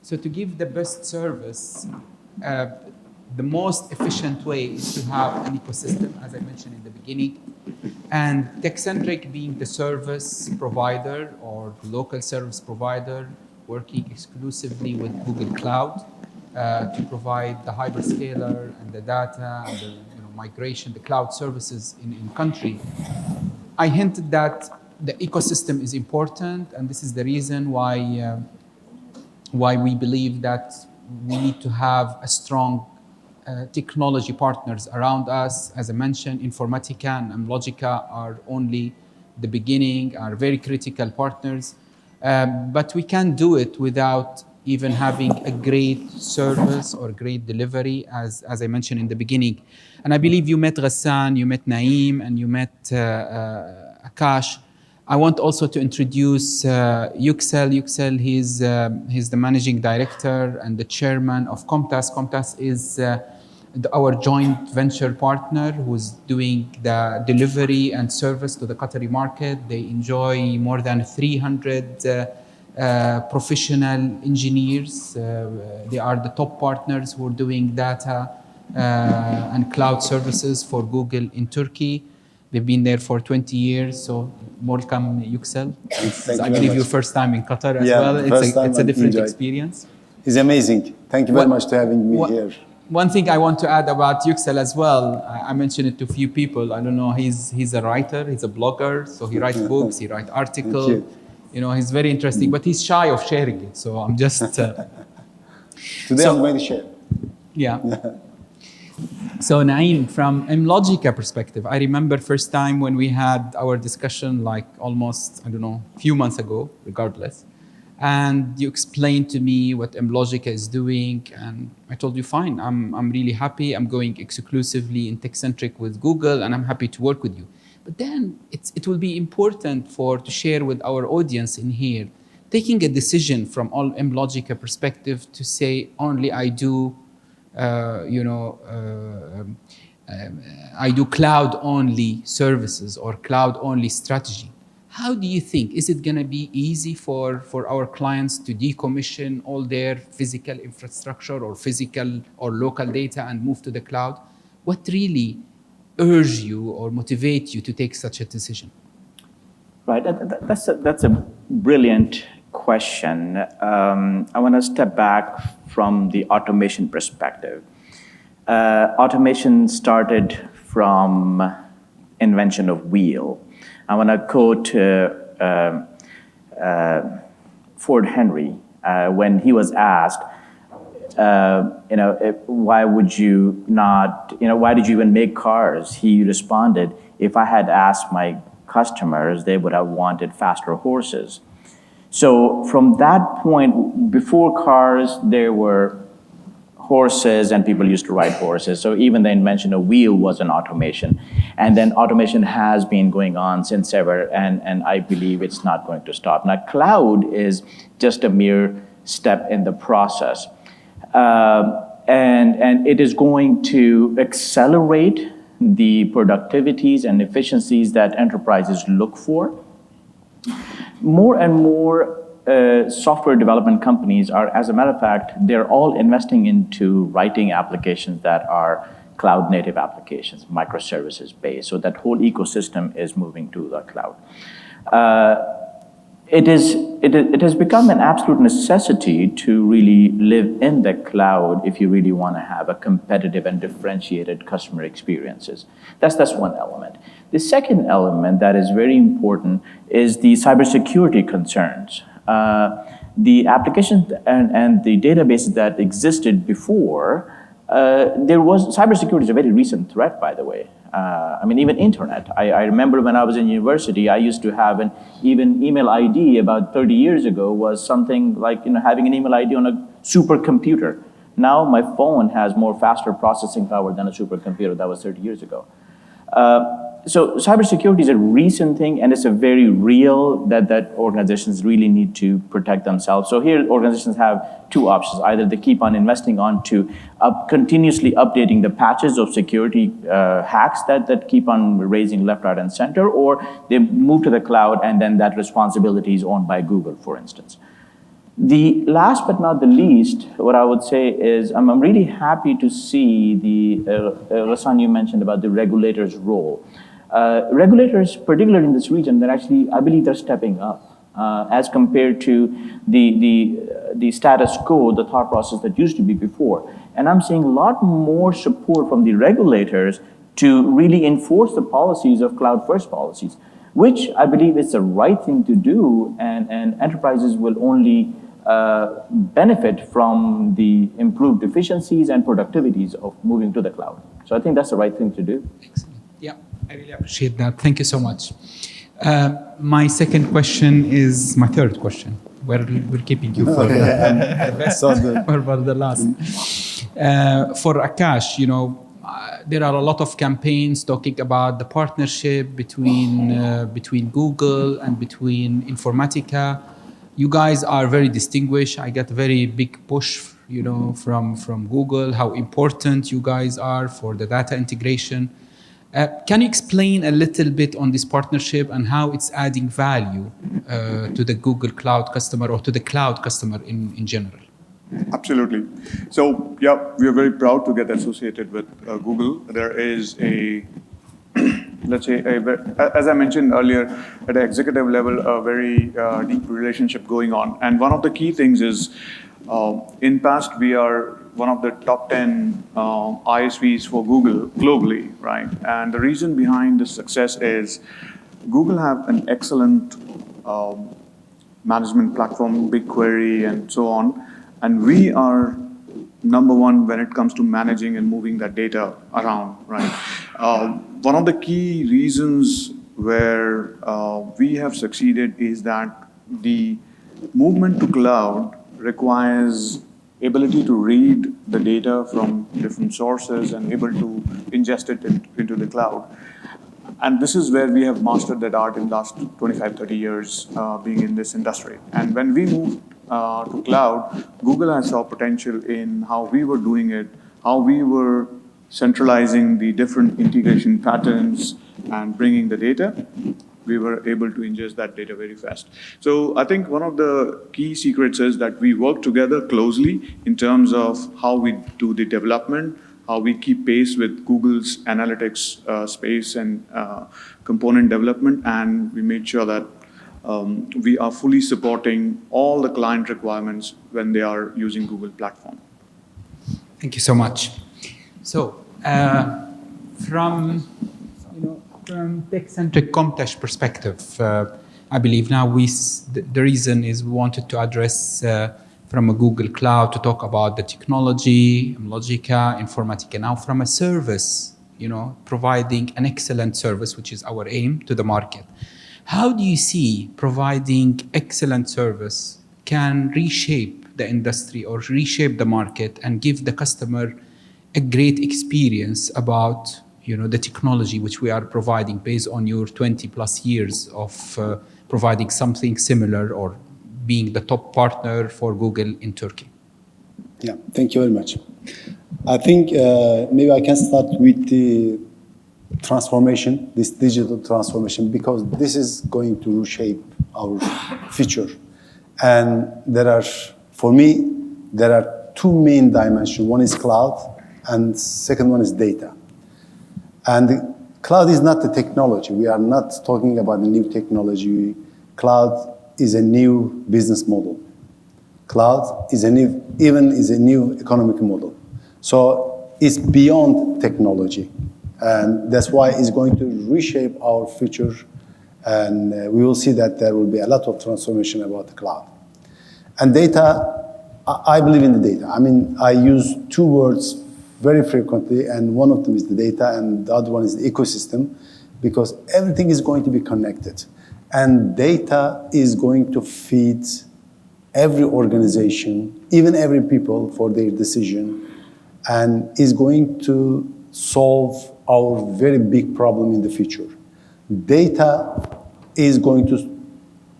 So to give the best service, the most efficient way is to have an ecosystem, as I mentioned in the beginning. And TecCentric being the service provider or local service provider working exclusively with Google Cloud to provide the hyperscaler and the data and the migration, the cloud services in country. I hinted that the ecosystem is important, and this is the reason why we believe that we need to have a strong technology partners around us. As I mentioned, Informatica and mLogica are only the beginning, are very critical partners. But we can't do it without even having a great service or great delivery, as I mentioned in the beginning. And I believe you met Ghassan, you met Naeem, and you met Akash. I want also to introduce Yüksel. Yüksel, he's the managing director and the chairman of Komtas. Komtas is our joint venture partner who's doing the delivery and service to the Qatari market. They enjoy more than 300 professional engineers. They are the top partners who are doing data and cloud services for Google in Turkey. They've been there for 20 years, so welcome, Yüksel. I believe your first time in Qatar as well. It's a different experience. It's amazing. Thank you very much for having me here. One thing I want to add about Yüksel as well, I mentioned it to a few people. I don't know, he's a writer, he's a blogger, so he writes books, he writes articles. He's very interesting, but he's shy of sharing it. So I'm just... Today I'm going to share. Yeah. So Naeem, from mLogica perspective, I remember first time when we had our discussion like almost, I don't know, a few months ago, regardless. And you explained to me what mLogica is doing. And I told you, fine, I'm really happy. I'm going exclusively in TecCentric with Google, and I'm happy to work with you. But then it will be important to share with our audience in here, taking a decision from all mLogica perspective to say only I do I do cloud-only services or cloud-only strategy. How do you think? Is it going to be easy for our clients to decommission all their physical infrastructure or physical or local data and move to the cloud? What really urge you or motivate you to take such a decision? Right, that's a brilliant question. I want to step back from the automation perspective. Automation started from invention of wheel. I want to quote Ford Henry when he was asked, why would you not, why did you even make cars? He responded, if I had asked my customers, they would have wanted faster horses. So from that point, before cars, there were horses and people used to ride horses. So even the invention of wheel was an automation. And then automation has been going on since ever, and I believe it's not going to stop. Now, cloud is just a mere step in the process. And it is going to accelerate the productivities and efficiencies that enterprises look for. More and more software development companies are, as a matter of fact, they're all investing into writing applications that are cloud native applications, microservices based. So that whole ecosystem is moving to the cloud. It has become an absolute necessity to really live in the cloud if you really want to have a competitive and differentiated customer experiences. That's one element. The second element that is very important is the cybersecurity concerns. The applications and the databases that existed before, cybersecurity is a very recent threat, by the way. Even internet. I remember when I was in university, I used to have an email ID about 30 years ago was something like having an email ID on a supercomputer. Now my phone has more faster processing power than a supercomputer. That was 30 years ago. So cybersecurity is a recent thing, and it's a very real that organizations really need to protect themselves. So here organizations have two options. Either they keep on investing onto continuously updating the patches of security hacks that keep on raising left, right, and center, or they move to the cloud and then that responsibility is owned by Google, for instance. The last but not the least, what I would say is I'm really happy to see Ghassan, you mentioned about the regulators' role. Regulators, particularly in this region, they're actually, I believe they're stepping up as compared to the status quo, the thought process that used to be before. And I'm seeing a lot more support from the regulators to really enforce the policies of cloud-first policies, which I believe is the right thing to do, and enterprises will only benefit from the improved efficiencies and productivities of moving to the cloud. So I think that's the right thing to do. Excellent. Yeah, I really appreciate that. Thank you so much. My second question is my third question. We're keeping you for the best or for the last. For Akash, you know, there are a lot of campaigns talking about the partnership between Google and between Informatica. You guys are very distinguished. I get a very big push, you know, from Google, how important you guys are for the data integration. Can you explain a little bit on this partnership and how it's adding value to the Google Cloud customer or to the cloud customer in general? Absolutely. So, yeah, we are very proud to get associated with Google. There is a, let's say, as I mentioned earlier, at the executive level, a very deep relationship going on. And one of the key things is, in past, we are one of the top 10 ISVs for Google globally, right? And the reason behind this success is Google have an excellent management platform, BigQuery, and so on. And we are number one when it comes to managing and moving that data around, right? One of the key reasons where we have succeeded is that the movement to cloud requires ability to read the data from different sources and able to ingest it into the cloud. And this is where we have mastered that art in the last 25, 30 years being in this industry. And when we moved to cloud, Google has saw potential in how we were doing it, how we were centralizing the different integration patterns and bringing the data. We were able to ingest that data very fast. So I think one of the key secrets is that we work together closely in terms of how we do the development, how we keep pace with Google's analytics space and component development, and we made sure that we are fully supporting all the client requirements when they are using Google platform. Thank you so much. So from TecCentric Komtas perspective, I believe now the reason is we wanted to address from a Google Cloud to talk about the technology, mLogica, Informatica. Now from a service, you know, providing an excellent service, which is our aim to the market. How do you see providing excellent service can reshape the industry or reshape the market and give the customer a great experience about, you know, the technology which we are providing based on your 20 plus years of providing something similar or being the top partner for Google in Turkey? Yeah, thank you very much. I think maybe I can start with the transformation, this digital transformation, because this is going to reshape our future. And for me, there are two main dimensions. One is cloud, and second one is data. And the cloud is not the technology. We are not talking about a new technology. Cloud is a new business model. Cloud is a new economic model. So it's beyond technology. And that's why it's going to reshape our future. And we will see that there will be a lot of transformation about the cloud. And data, I believe in the data. I mean, I use two words very frequently, and one of them is the data, and the other one is the ecosystem, because everything is going to be connected. And data is going to feed every organization, even every people for their decision, and is going to solve our very big problem in the future. Data is going to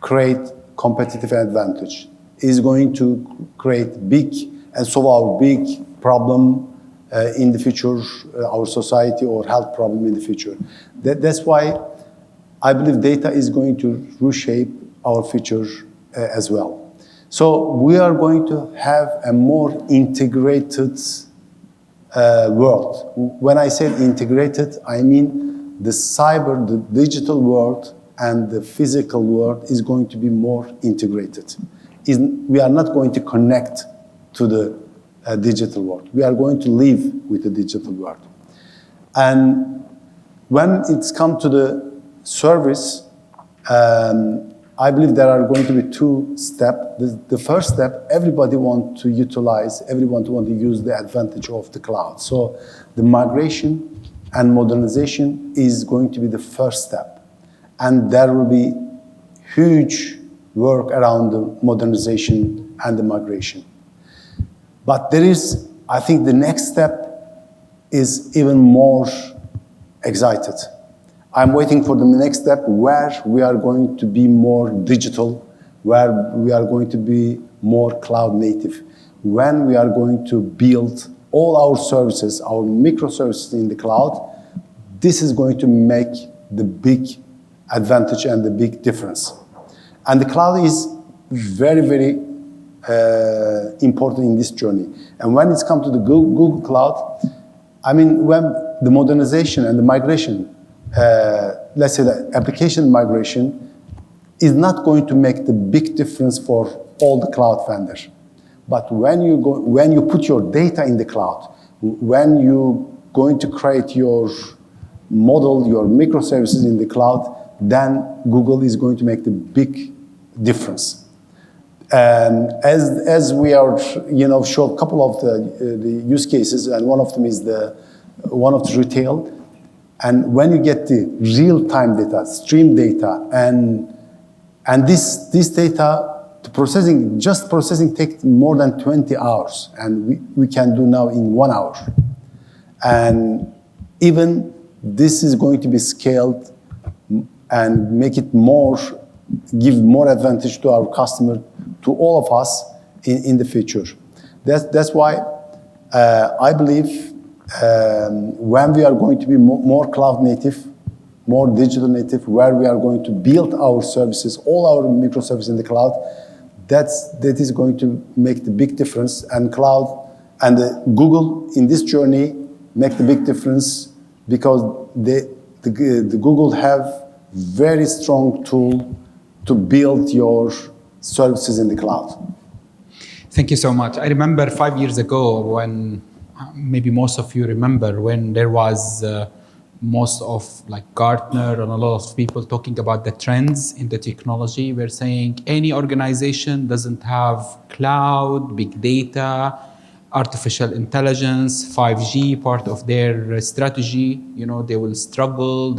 create competitive advantage, is going to create big and solve our big problem in the future, our society or health problem in the future. That's why I believe data is going to reshape our future as well. So we are going to have a more integrated world. When I say integrated, I mean the digital world and the physical world is going to be more integrated. We are not going to connect to the digital world. We are going to live with the digital world. And when it's come to the service, I believe there are going to be two steps. The first step, everybody wants to utilize, everyone wants to use the advantage of the cloud. So the migration and modernization is going to be the first step. And there will be huge work around the modernization and the migration. But there is, I think the next step is even more excited. I'm waiting for the next step where we are going to be more digital, where we are going to be more cloud native, when we are going to build all our services, our microservices in the cloud. This is going to make the big advantage and the big difference. And the cloud is very, very important in this journey. And when it's come to the Google Cloud, I mean, when the modernization and the migration, let's say the application migration, is not going to make the big difference for all the cloud vendors. But when you put your data in the cloud, when you're going to create your model, your microservices in the cloud, then Google is going to make the big difference. As we are, show a couple of the use cases, and one of them is one of the retail. And when you get the real-time data, stream data, and this data, processing takes more than 20 hours, and we can do now in 1 hour. And even this is going to be scaled and make it give more advantage to our customer, to all of us in the future. That's why I believe when we are going to be more cloud native, more digital native, where we are going to build our services, all our microservices in the cloud, that is going to make the big difference. And cloud and Google in this journey make the big difference because the Google have very strong tool to build your services in the cloud. Thank you so much. I remember 5 years ago when, maybe most of you remember, when there was most of like Gartner and a lot of people talking about the trends in the technology. We're saying any organization doesn't have cloud, big data, artificial intelligence, 5G part of their strategy, they will struggle.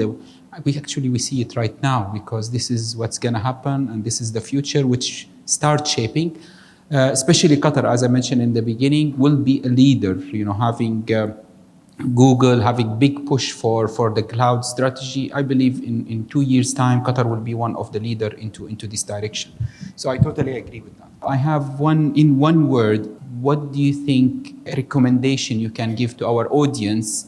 We see it right now because this is what's going to happen and this is the future which starts shaping. Especially Qatar, as I mentioned in the beginning, will be a leader, having Google, having big push for the cloud strategy. I believe in 2 years' time, Qatar will be one of the leader into this direction. So I totally agree with that. I have in one word, what do you think a recommendation you can give to our audience,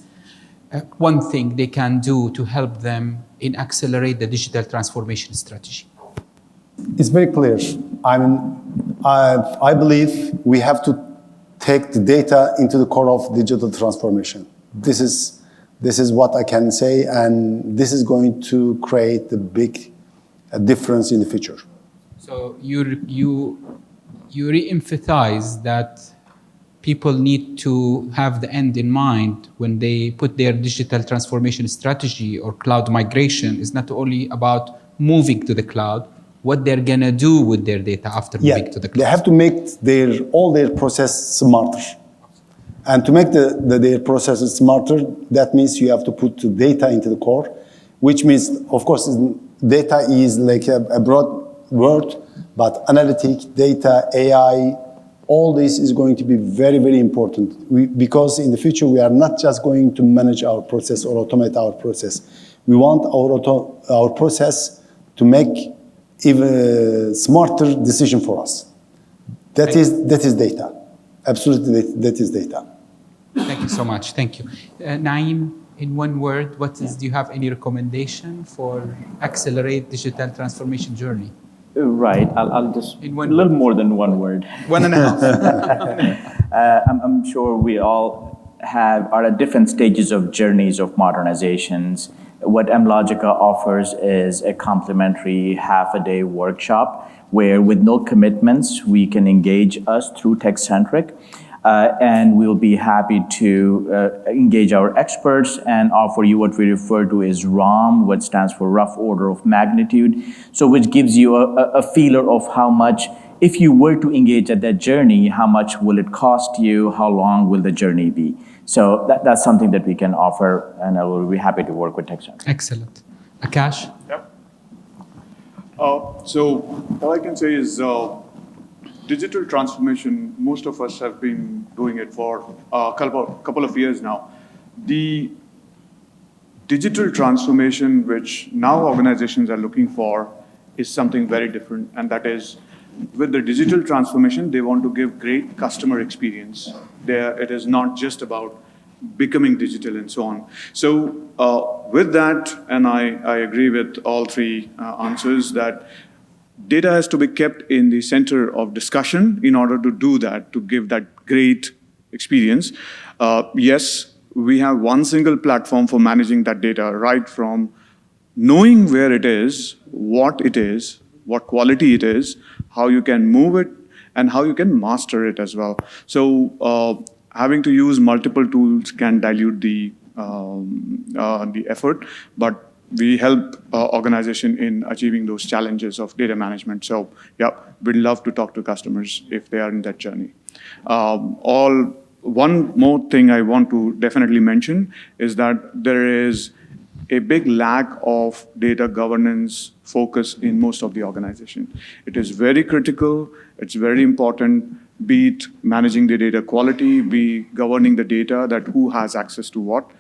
one thing they can do to help them in accelerate the digital transformation strategy? It's very clear. I believe we have to take the data into the core of digital transformation. This is what I can say, and this is going to create a big difference in the future. So you re-emphasize that people need to have the end in mind when they put their digital transformation strategy or cloud migration. Is not only about moving to the cloud, what they're gonna do with their data after moving to the cloud. They have to make all their process smarter. And to make their processes smarter, that means you have to put the data into the core, which means, of course, data is like a broad word, but analytic, data, AI, all this is going to be very, very important. Because in the future, we are not just going to manage our process or automate our process. We want our process to make even smarter decision for us. That is data. Absolutely, that is data. Thank you so much. Thank you. Naeem, in one word, do you have any recommendation for accelerate digital transformation journey? Right. I'll just In a one little word. more than one word. 1.5. I'm sure we all are at different stages of journeys of modernizations. What mLogica offers is a complimentary half-a-day workshop where, with no commitments, we can engage us through TecCentric. And we'll be happy to engage our experts and offer you what we refer to as ROM, what stands for rough order of magnitude. So which gives you a feeler of how much, if you were to engage at that journey, how much will it cost you, how long will the journey be? So that's something that we can offer, and I will be happy to work with TecCentric. Excellent. Akash? Yep. So all I can say is digital transformation, most of us have been doing it for a couple of years now. The digital transformation which now organizations are looking for is something very different, and that is, with the digital transformation, they want to give great customer experience. It is not just about becoming digital and so on. So with that, and I agree with all three answers, that data has to be kept in the center of discussion in order to do that, to give that great experience. Yes, we have one single platform for managing that data, right from knowing where it is, what quality it is, how you can move it, and how you can master it as well. So having to use multiple tools can dilute the effort, but we help organization in achieving those challenges of data management. So yeah, we'd love to talk to customers if they are in that journey. One more thing I want to definitely mention is that there is a big lack of data governance focus in most of the organization. It is very critical, it's very important, be it managing the data quality, be governing the data, that who has access to what.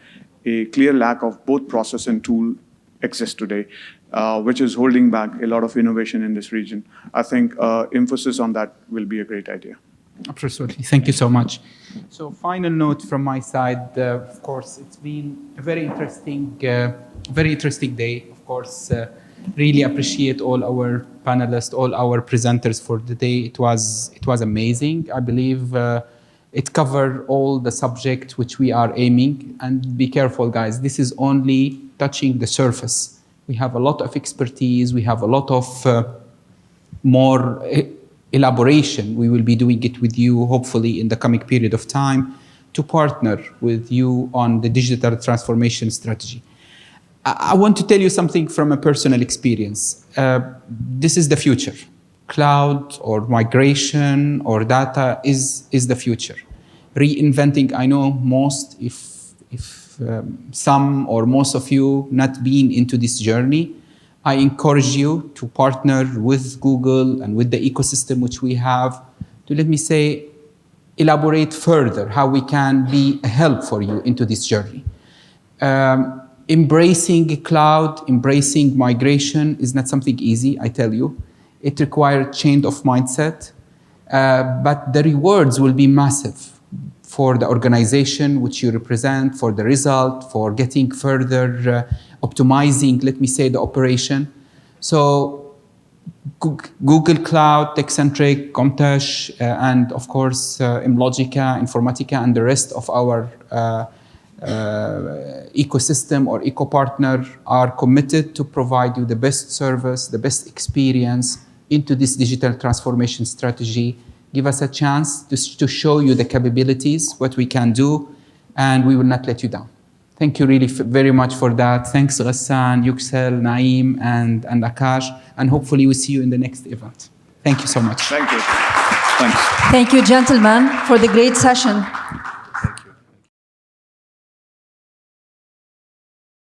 A clear lack of both process and tool exists today, which is holding back a lot of innovation in this region. I think emphasis on that will be a great idea. Absolutely. Thank you so much. So final note from my side, of course, it's been a very interesting day. Of course, really appreciate all our panelists, all our presenters for the day. It was amazing. I believe it covered all the subject which we are aiming. And be careful, guys. This is only touching the surface. We have a lot of expertise. We have a lot of more elaboration. We will be doing it with you, hopefully, in the coming period of time, to partner with you on the digital transformation strategy. I want to tell you something from a personal experience. This is the future. Cloud or migration or data is the future. Reinventing, I know most, if some or most of you not been into this journey, I encourage you to partner with Google and with the ecosystem which we have to, let me say, elaborate further how we can be a help for you into this journey. Embracing cloud, embracing migration is not something easy, I tell you. It requires change of mindset, but the rewards will be massive for the organization which you represent, for the result, for getting further optimizing, let me say, the operation. So Google Cloud, TecCentric, Komtas, and of course, mLogica, Informatica, and the rest of our ecosystem or eco-partner are committed to provide you the best service, the best experience into this digital transformation strategy. Give us a chance to show you the capabilities, what we can do, and we will not let you down. Thank you really very much for that. Thanks, Ghassan, Yüksel, Naeem, and Akash, and hopefully we'll see you in the next event. Thank you so much. Thank you. Thanks. Thank you, gentlemen, for the great session.